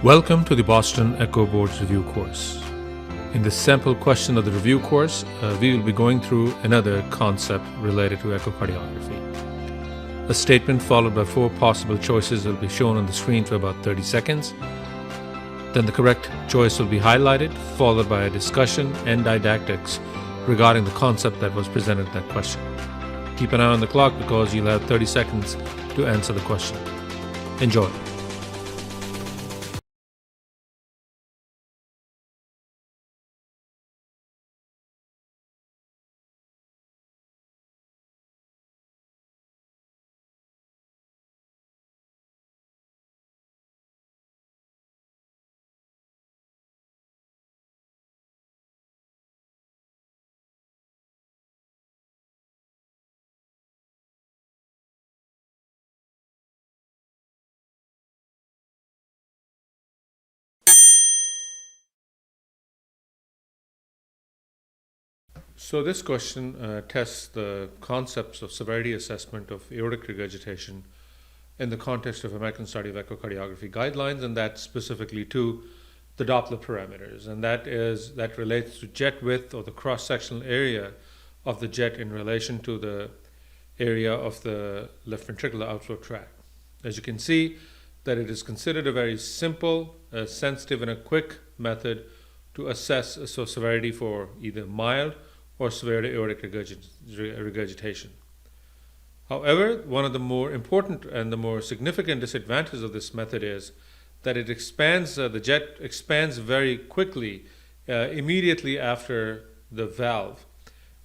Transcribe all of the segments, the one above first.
Welcome to the Boston Echo Board's review course. In this sample question of the review course, we will be going through another concept related to echocardiography. A statement followed by 4 possible choices will be shown on the screen for about 30 seconds. Then the correct choice will be highlighted, followed by a discussion and didactics regarding the concept that was presented in that question. Keep an eye on the clock because you'll have 30 seconds to answer the question. Enjoy. So this question tests the concepts of severity assessment of aortic regurgitation in the context of American Study of Echocardiography guidelines, and that specifically to the Doppler parameters, and that relates to jet width or the cross-sectional area of the jet in relation to the area of the left ventricular outflow tract. As you can see, that it is considered a very simple, sensitive, and a quick method to assess severity for either mild or severe aortic regurgitation. However, one of the more important and the more significant disadvantages of this method is that it expands, the jet expands very quickly immediately after the valve,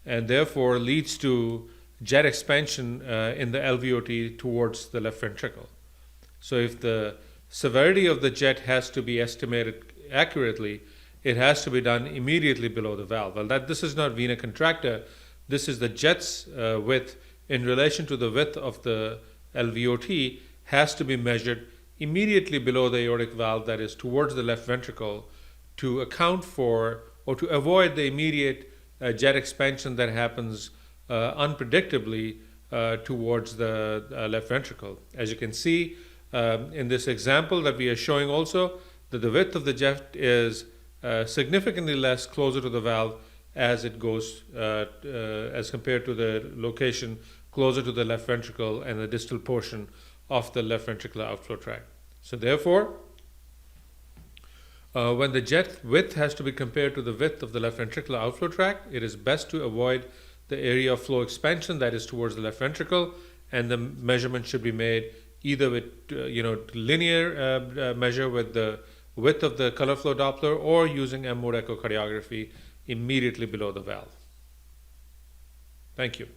and therefore leads to jet expansion in the LVOT towards the left ventricle. So if the severity of the jet has to be estimated accurately, it has to be done immediately below the valve. Well, this is not vena contracta. This is the jet's width in relation to the width of the LVOT has to be measured immediately below the aortic valve, that is towards the left ventricle, to account for or to avoid the immediate jet expansion that happens unpredictably towards the left ventricle. As you can see in this example that we are showing also, that the width of the jet is significantly less closer to the valve as it goes as compared to the location closer to the left ventricle and the distal portion of the left ventricular outflow tract. So therefore, when the jet width has to be compared to the width of the left ventricular outflow tract, it is best to avoid the area of flow expansion that is towards the left ventricle, and the measurement should be made either with linear measure with the width of the color flow Doppler, or using M-mode echocardiography immediately below the valve. Thank you.